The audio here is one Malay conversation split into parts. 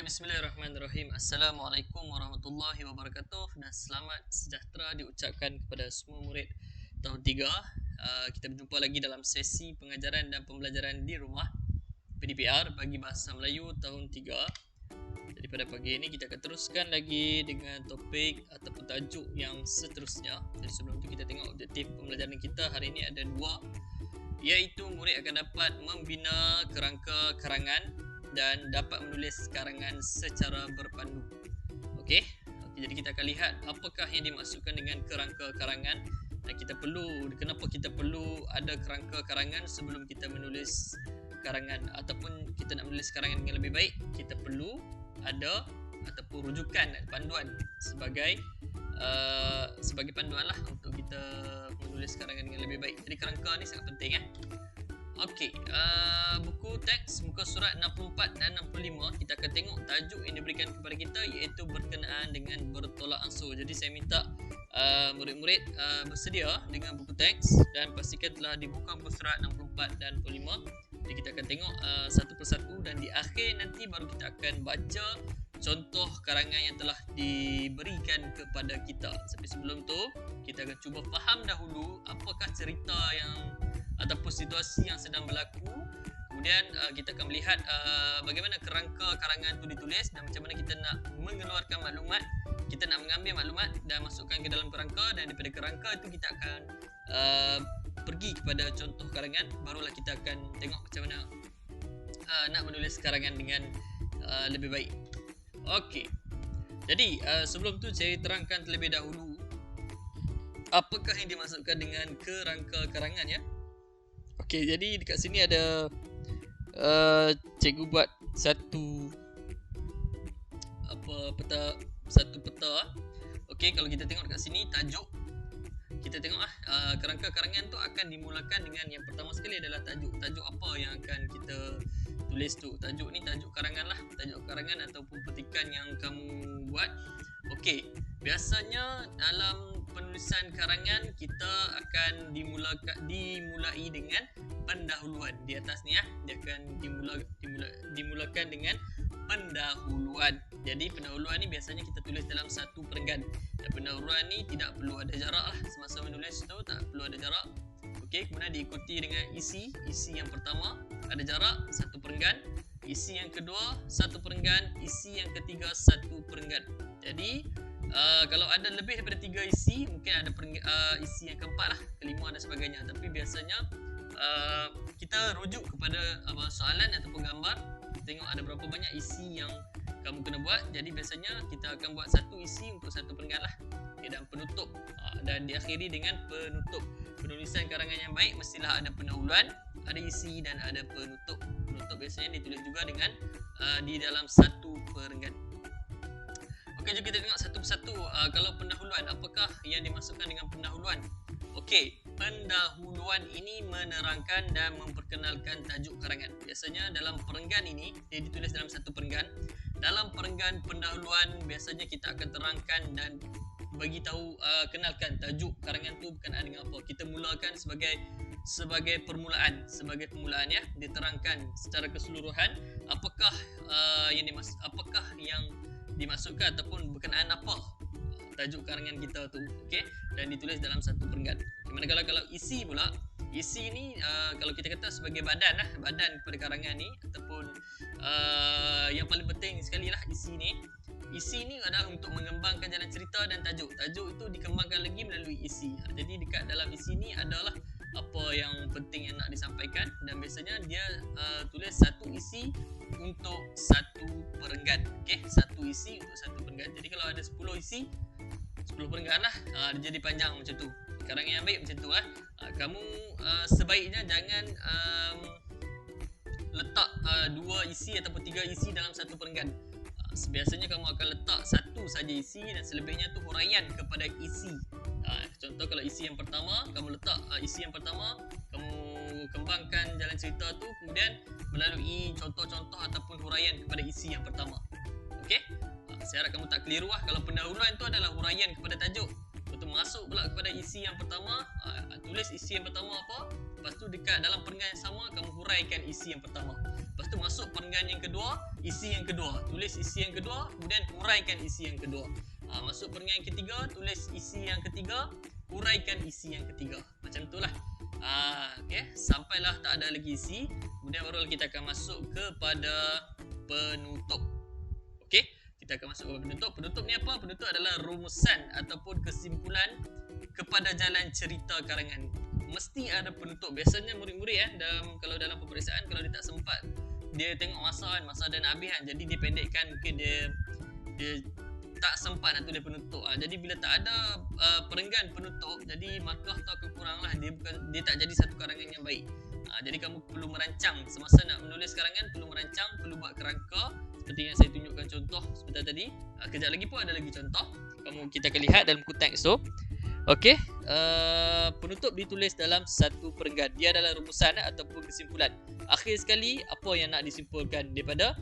Bismillahirrahmanirrahim. Assalamualaikum warahmatullahi wabarakatuh dan selamat sejahtera diucapkan kepada semua murid tahun 3. Kita berjumpa lagi dalam sesi pengajaran dan pembelajaran di rumah PDPR bagi bahasa Melayu tahun 3. Jadi pada pagi ini kita akan teruskan lagi dengan topik ataupun tajuk yang seterusnya. Jadi sebelum itu kita tengok objektif pembelajaran kita hari ini ada 2, iaitu murid akan dapat membina kerangka karangan dan dapat menulis karangan secara berpandu. Okey, jadi kita akan lihat apakah yang dimaksudkan dengan kerangka karangan dan kenapa kita perlu ada kerangka karangan sebelum kita menulis karangan ataupun kita nak menulis karangan yang lebih baik, kita perlu ada ataupun rujukan panduan sebagai panduan lah untuk kita menulis karangan yang lebih baik. Jadi kerangka ni sangat penting . Okey, buku teks muka surat 64 dan 65 kita akan tengok tajuk yang diberikan kepada kita iaitu berkenaan dengan bertolak ansur. Jadi saya minta murid-murid bersedia dengan buku teks dan pastikan telah dibuka muka surat 64 dan 65. Jadi kita akan tengok satu persatu dan di akhir nanti baru kita akan baca contoh karangan yang telah diberikan kepada kita. Tapi sebelum tu kita akan cuba faham dahulu apakah cerita yang ataupun situasi yang sedang berlaku. Kemudian kita akan melihat bagaimana kerangka karangan itu ditulis dan macam mana kita nak mengeluarkan maklumat, kita nak mengambil maklumat dan masukkan ke dalam kerangka, dan daripada kerangka itu kita akan pergi kepada contoh karangan. Barulah kita akan tengok macam mana nak menulis karangan dengan lebih baik. Okey. Jadi sebelum tu saya terangkan terlebih dahulu apakah yang dimaksudkan dengan kerangka karangan ya. Okey, jadi dekat sini ada cikgu buat satu peta. Okey, kalau kita tengok dekat sini tajuk, kita tengok kerangka karangan tu akan dimulakan dengan yang pertama sekali adalah tajuk. Tajuk apa yang akan kita tulis tu? Tajuk ni tajuk karangan lah, tajuk karangan ataupun petikan yang kamu buat. Okey, biasanya dalam penulisan karangan kita akan dimulai dengan pendahuluan. Di atas ni dia akan dimulakan dengan pendahuluan. Jadi pendahuluan ni biasanya kita tulis dalam satu perenggan. Dan pendahuluan ni tidak perlu ada jarak lah. Semasa menulis tu tak perlu ada jarak. Okey, kemudian diikuti dengan isi. Isi yang pertama ada jarak, satu perenggan. Isi yang kedua, satu perenggan. Isi yang ketiga, satu perenggan. Jadi kalau ada lebih daripada 3 isi, mungkin ada isi yang keempat lah, kelima dan sebagainya. Tapi biasanya kita rujuk kepada soalan ataupun gambar, tengok ada berapa banyak isi yang kamu kena buat. Jadi biasanya kita akan buat satu isi untuk satu perenggan lah, dan penutup, dan diakhiri dengan penutup. Penulisan karangan yang baik mestilah ada pendahuluan, ada isi dan ada penutup. Penutup biasanya ditulis juga dengan di dalam satu perenggan. Okey, jom kita tengok satu persatu. Kalau pendahuluan, apakah yang dimaksudkan dengan pendahuluan? Okey, pendahuluan ini menerangkan dan memperkenalkan tajuk karangan. Biasanya dalam perenggan ini, dia ditulis dalam satu perenggan. Dalam perenggan pendahuluan, biasanya kita akan terangkan dan bagi tahu, kenalkan tajuk karangan tu berkenaan dengan apa. Kita mulakan sebagai permulaan ya. Diterangkan secara keseluruhan apakah yang dimasukkan ataupun berkenaan apa tajuk karangan kita tu. Okey, dan ditulis dalam satu perenggan. Manakala kalau isi pula, isi ni kalau kita kata sebagai badan kepada karangan ni, ataupun yang paling penting sekali lah isi ni. Isi ni adalah untuk mengembangkan jalan cerita dan tajuk. Tajuk itu dikembangkan lagi melalui isi. Jadi dekat dalam isi ni adalah apa yang penting yang nak disampaikan, dan biasanya dia tulis satu isi untuk satu perenggan. Okey, satu isi untuk satu perenggan. Jadi kalau ada 10 isi, 10 perenggan lah, dia jadi panjang macam tu. Karangan yang baik macam tu lah. Kamu sebaiknya jangan letak 2 isi ataupun 3 isi dalam satu perenggan. Biasanya kamu akan letak satu saja isi dan selebihnya tu huraian kepada isi. Contoh kalau isi yang pertama, kamu letak isi yang pertama, kamu kembangkan jalan cerita tu, kemudian melalui contoh-contoh ataupun huraian kepada isi yang pertama. Okey? Saya harap kamu tak keliru lah. Kalau pendahuluan tu adalah huraian kepada tajuk, betul masuk pula kepada isi yang pertama, tulis isi yang pertama apa, lepas tu dekat dalam perenggan yang sama kamu huraikan isi yang pertama. Lepas tu masuk perenggan yang kedua, isi yang kedua. Tulis isi yang kedua, kemudian uraikan isi yang kedua. Masuk perenggan yang ketiga, tulis isi yang ketiga, uraikan isi yang ketiga. Macam itulah. Okay. Sampailah tak ada lagi isi, kemudian baru kita akan masuk kepada penutup. Okey, kita akan masuk ke penutup. Penutup ni apa? Penutup adalah rumusan ataupun kesimpulan kepada jalan cerita karangan. Mesti ada penutup. Biasanya murid-murid kalau dalam peperiksaan, kalau dia tak sempat, dia tengok masa dah nak habis kan. Jadi dia pendekkan, mungkin dia tak sempat nak tulis penutup. Jadi bila tak ada perenggan penutup, jadi markah tu akan kurang lah. Dia tak jadi satu karangan yang baik. Jadi kamu perlu merancang. Semasa nak menulis karangan, perlu merancang, perlu buat kerangka seperti yang saya tunjukkan contoh sebentar tadi. Kejap lagi pun ada lagi contoh. Kita akan lihat dalam buku teks tu. Okey, penutup ditulis dalam satu perenggan. Dia adalah rumusan ataupun kesimpulan. Akhir sekali, apa yang nak disimpulkan daripada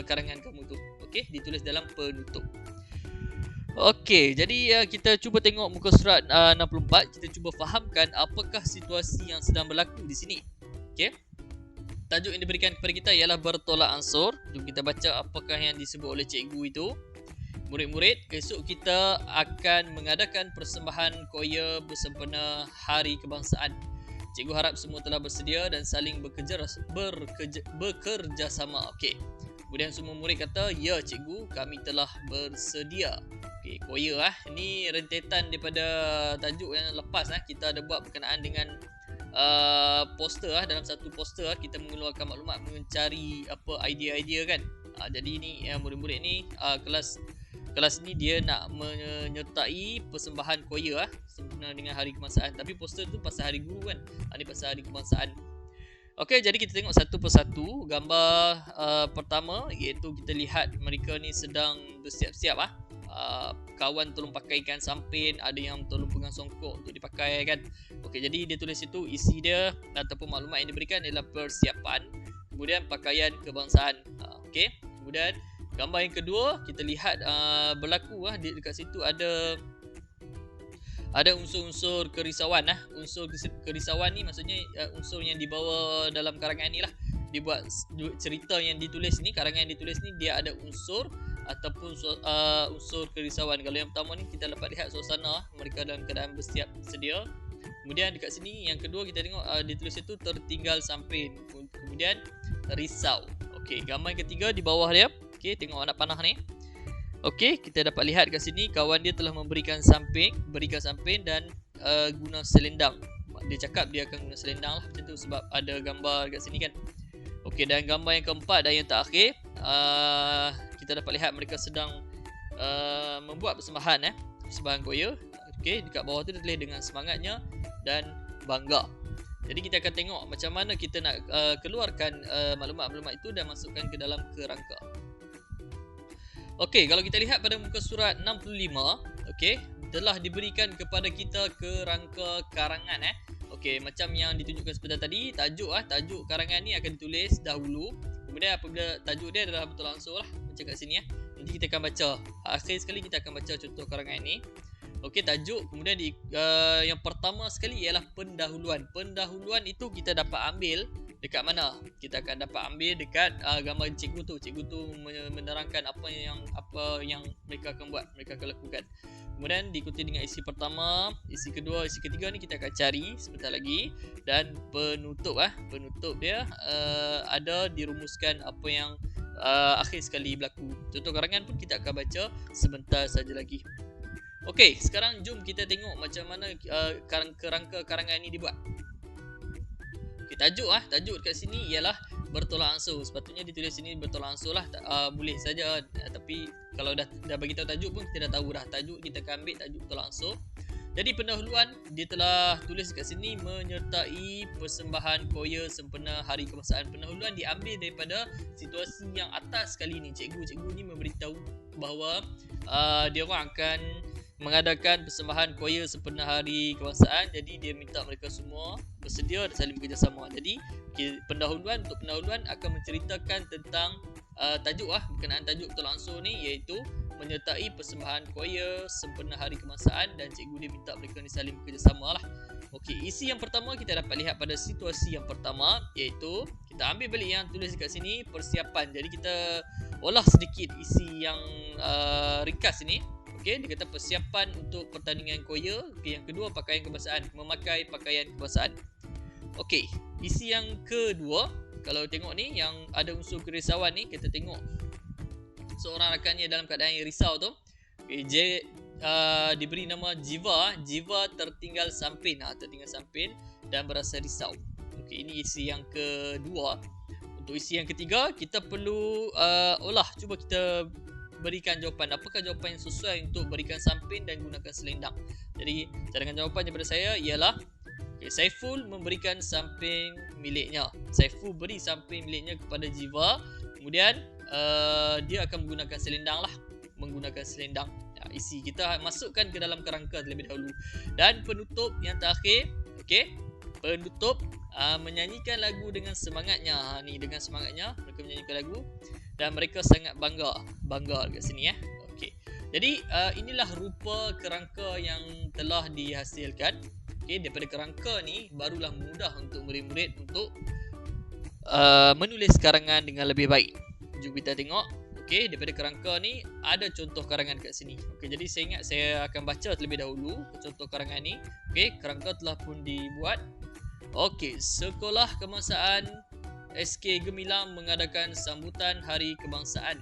karangan kamu tu. Okey, ditulis dalam penutup. Okey, jadi kita cuba tengok muka surat 64. Kita cuba fahamkan apakah situasi yang sedang berlaku di sini. Okey. Tajuk yang diberikan kepada kita ialah bertolak ansur. Jom kita baca apakah yang disebut oleh cikgu itu. Murid-murid, esok kita akan mengadakan persembahan koya bersempena Hari Kebangsaan. Cikgu harap semua telah bersedia dan saling bekerjasama. Okey. Kemudian semua murid kata, ya cikgu, kami telah bersedia. Okey, koya Ini rentetan daripada tajuk yang lepas Kita ada buat berkenaan dengan poster dalam satu poster kita mengeluarkan maklumat mencari apa idea-idea kan. Jadi ni murid-murid ni kelas ni dia nak menyertai persembahan koya sempena dengan Hari Kebangsaan. Tapi poster tu pasal Hari Guru kan. Ni pasal Hari Kebangsaan. Okey, jadi kita tengok satu persatu. Gambar pertama iaitu kita lihat mereka ni sedang bersiap-siap kawan tolong pakaikan sampin, ada yang tolong pegang songkok untuk dipakai kan. Okey, jadi dia tulis itu isi dia ataupun maklumat yang diberikan adalah persiapan, kemudian pakaian kebangsaan. Okey, kemudian gambar yang kedua kita lihat berlaku dekat situ ada unsur-unsur kerisauan. Unsur kerisauan ni maksudnya unsur yang dibawa dalam karangan ni lah. Dibuat cerita yang ditulis ni, karangan yang ditulis ni dia ada unsur ataupun unsur kerisauan. Kalau yang pertama ni kita dapat lihat suasana mereka dalam keadaan bersiap sedia. Kemudian dekat sini yang kedua kita tengok ditulis itu tertinggal sampin. Kemudian risau. Okey, gambar yang ketiga di bawah dia. Okey, tengok anak panah ni. Okey, kita dapat lihat kat sini kawan dia telah berikan samping dan guna selendang. Dia cakap dia akan guna selendang lah macam tu sebab ada gambar kat sini kan. Okey, dan gambar yang keempat dan yang terakhir kita dapat lihat mereka sedang membuat persembahan persembahan koya. Okey, dekat bawah tu dia tulis dengan semangatnya dan bangga. Jadi kita akan tengok macam mana kita nak keluarkan maklumat-maklumat itu dan masukkan ke dalam kerangka. Okey, kalau kita lihat pada muka surat 65, okey, telah diberikan kepada kita kerangka karangan Okey, macam yang ditunjukkan sebentar tadi, tajuk karangan ni akan ditulis dahulu. Kemudian apabila tajuk dia adalah betul langsung macam kat sini Nanti kita akan baca. Akhir sekali kita akan baca contoh karangan ni. Okey, tajuk. Kemudian yang pertama sekali ialah pendahuluan. Pendahuluan itu kita dapat ambil dekat mana? Kita akan dapat ambil dekat gambar cikgu tu. Cikgu tu menerangkan apa yang mereka akan buat, mereka akan lakukan. Kemudian diikuti dengan isi pertama, isi kedua, isi ketiga ni kita akan cari sebentar lagi. Dan penutup penutup dia ada dirumuskan apa yang akhir sekali berlaku. Contoh karangan pun kita akan baca sebentar saja lagi. Okey, sekarang jom kita tengok macam mana kerangka karangan ni dibuat. Okey, tajuk dekat sini ialah bertolak ansur. Sepatutnya ditulis sini bertolak ansur lah. Boleh saja, tapi kalau dah bagi tahu tajuk pun kita dah tahu dah tajuk. Kita akan ambil tajuk bertolak ansur. Jadi pendahuluan dia telah tulis kat sini menyertai persembahan koya sempena Hari Kebangsaan. Pendahuluan diambil daripada situasi yang atas kali ni. Cikgu ni memberitahu bahawa dia orang akan mengadakan persembahan koya sempena Hari Kebangsaan. Jadi dia minta mereka semua bersedia dan saling bekerjasama. Jadi pendahuluan akan menceritakan tentang tajuk berkenaan tajuk betul langsung ni, iaitu menyertai persembahan koya sempena Hari Kebangsaan, dan cikgu dia minta mereka ni saling bekerjasama lah. Okey, isi yang pertama kita dapat lihat pada situasi yang pertama, iaitu kita ambil balik yang tulis dekat sini persiapan. Jadi kita olah sedikit isi yang ringkas ini. Okey, dia kata persiapan untuk pertandingan koya. Okey, yang kedua pakaian kebangsaan, memakai pakaian kebangsaan. Okey, isi yang kedua, kalau tengok ni yang ada unsur kerisauan ni, kita tengok seorang rakannya dalam keadaan yang risau tu. Okay, diberi nama Jiva. Jiva tertinggal sampin, tertinggal sampin dan berasa risau. Okey, ini isi yang kedua. Untuk isi yang ketiga, kita perlu olah, cuba kita berikan jawapan. Apakah jawapan yang sesuai untuk berikan sampin dan gunakan selendang? Jadi, cadangan jawapan daripada saya ialah Saiful memberikan samping miliknya. Saiful beri samping miliknya kepada Jiva. Kemudian dia akan menggunakan selendang lah. Menggunakan selendang. Isi kita masukkan ke dalam kerangka terlebih dahulu. Dan penutup yang terakhir, okey, penutup menyanyikan lagu dengan semangatnya. Ni dengan semangatnya mereka menyanyikan lagu dan mereka sangat bangga dekat sini ya. Okey. Jadi inilah rupa kerangka yang telah dihasilkan. Okey, daripada kerangka ni barulah mudah untuk murid-murid untuk menulis karangan dengan lebih baik. Jom kita tengok. Okey, daripada kerangka ni ada contoh karangan kat sini. Okey, jadi saya ingat saya akan baca terlebih dahulu contoh karangan ni. Okey, kerangka telah pun dibuat. Okey, Sekolah Kebangsaan SK Gemilang mengadakan sambutan Hari Kebangsaan.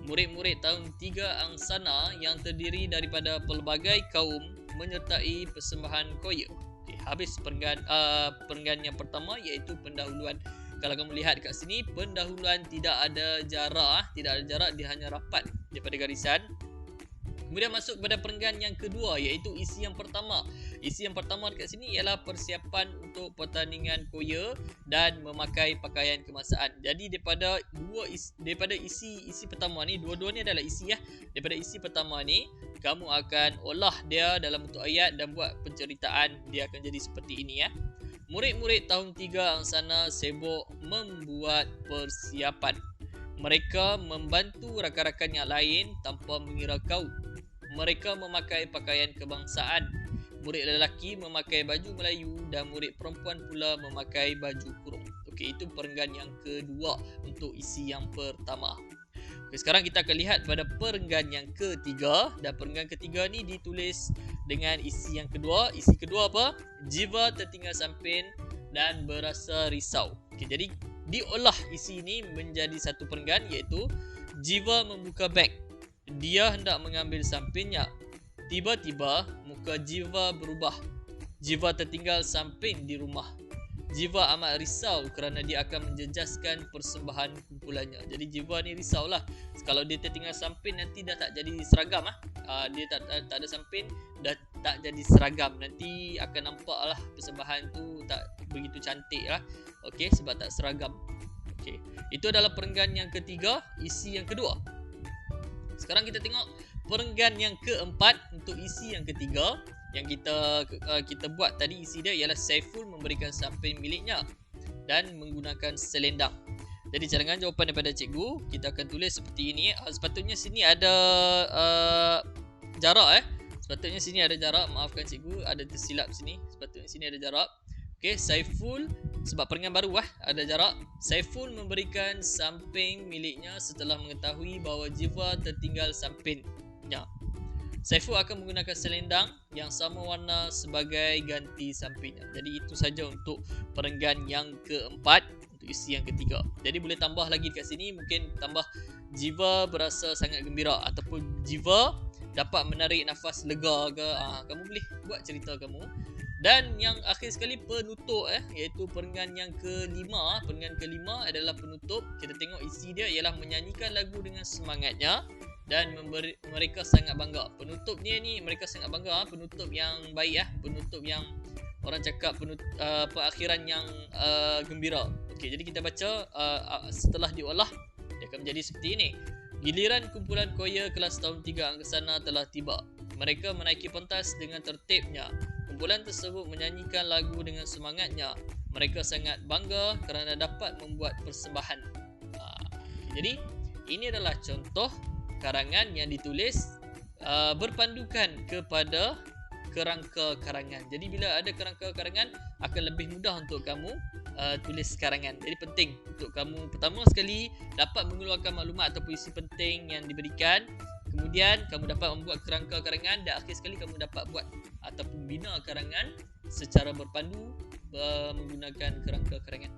Murid-murid tahun 3 angsana yang terdiri daripada pelbagai kaum menyertai persembahan koya. Okay, habis perenggan yang pertama iaitu pendahuluan. Kalau kamu lihat kat sini, pendahuluan tidak ada jarak, dia hanya rapat daripada garisan. Kemudian masuk kepada perenggan yang kedua iaitu isi yang pertama. Isi yang pertama dekat sini ialah persiapan untuk pertandingan koya dan memakai pakaian kebangsaan. Jadi daripada isi pertama ni, dua-dua ni adalah isi ya. Daripada isi pertama ni, kamu akan olah dia dalam bentuk ayat dan buat penceritaan. Dia akan jadi seperti ini ya. Murid-murid tahun 3 angsana sibuk membuat persiapan. Mereka membantu rakan-rakan yang lain tanpa mengira kaum. Mereka memakai pakaian kebangsaan. Murid lelaki memakai baju Melayu dan murid perempuan pula memakai baju kurung. Okey, itu perenggan yang kedua untuk isi yang pertama. Okey, sekarang kita akan lihat pada perenggan yang ketiga. Dan perenggan ketiga ni ditulis dengan isi yang kedua. Isi kedua apa? Jiva tertinggal sampin dan berasa risau. Okey, jadi diolah isi ini menjadi satu perenggan iaitu Jiva membuka beg. Dia hendak mengambil sampinnya. Tiba-tiba muka Jiva berubah. Jiva tertinggal sampin di rumah. Jiva amat risau kerana dia akan menjejaskan persembahan kumpulannya. Jadi Jiva ni risaulah. Kalau dia tertinggal sampin nanti dah tak jadi seragam dia tak ada sampin, dah tak jadi seragam. Nanti akan nampak lah persembahan tu tak begitu cantik lah. Okey, sebab tak seragam. Okey, itu adalah perenggan yang ketiga, isi yang kedua. Sekarang kita tengok perenggan yang keempat untuk isi yang ketiga. Yang kita buat tadi, isi dia ialah Saiful memberikan samping miliknya dan menggunakan selendang. Jadi cadangan jawapan daripada cikgu kita akan tulis seperti ini. Sepatutnya sini ada jarak Sepatutnya sini ada jarak. Maafkan cikgu, ada tersilap sini. Sepatutnya sini ada jarak. Okey, Saiful, sebab perenggan baru ada jarak. Saiful memberikan samping miliknya setelah mengetahui bahawa Jiva tertinggal sampingnya. Saiful akan menggunakan selendang yang sama warna sebagai ganti sampingnya. Jadi itu saja untuk perenggan yang keempat untuk isi yang ketiga. Jadi boleh tambah lagi dekat sini, mungkin tambah Jiva berasa sangat gembira ataupun Jiva dapat menarik nafas lega ke. Kamu boleh buat cerita kamu. Dan yang akhir sekali penutup iaitu perenggan yang kelima. Perenggan kelima adalah penutup. Kita tengok isi dia ialah menyanyikan lagu dengan semangatnya dan mereka sangat bangga. Penutup ni mereka sangat bangga, penutup yang baik penutup yang orang cakap perakhiran yang gembira. Okey, jadi kita baca setelah diolah dia akan menjadi seperti ini. Giliran kumpulan koya kelas tahun 3 angsana telah tiba. Mereka menaiki pentas dengan tertibnya. Kumpulan tersebut menyanyikan lagu dengan semangatnya. Mereka sangat bangga kerana dapat membuat persembahan. Jadi ini adalah contoh karangan yang ditulis berpandukan kepada kerangka karangan. Jadi bila ada kerangka karangan, akan lebih mudah untuk kamu tulis karangan. Jadi penting untuk kamu pertama sekali dapat mengeluarkan maklumat atau isi penting yang diberikan. Kemudian kamu dapat membuat kerangka karangan dan akhir sekali kamu dapat buat ataupun bina karangan secara berpandu menggunakan kerangka karangan.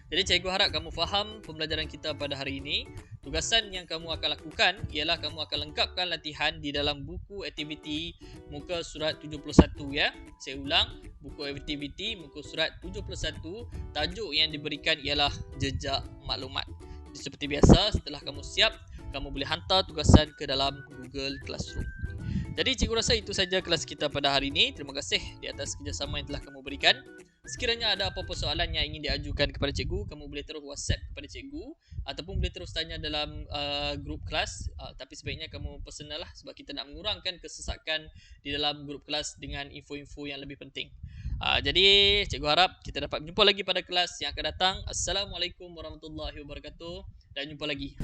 Jadi cikgu harap kamu faham pembelajaran kita pada hari ini. Tugasan yang kamu akan lakukan ialah kamu akan lengkapkan latihan di dalam buku aktiviti muka surat 71 ya. Saya ulang, buku aktiviti muka surat 71, tajuk yang diberikan ialah jejak maklumat. Jadi, seperti biasa, setelah kamu siap, kamu boleh hantar tugasan ke dalam Google Classroom. Jadi cikgu rasa itu saja kelas kita pada hari ini. Terima kasih di atas kerjasama yang telah kamu berikan. Sekiranya ada apa-apa soalan yang ingin diajukan kepada cikgu, kamu boleh terus WhatsApp kepada cikgu ataupun boleh terus tanya dalam grup kelas. Tapi sebaiknya kamu personal lah sebab kita nak mengurangkan kesesakan di dalam grup kelas dengan info-info yang lebih penting. Jadi cikgu harap kita dapat berjumpa lagi pada kelas yang akan datang. Assalamualaikum warahmatullahi wabarakatuh dan jumpa lagi.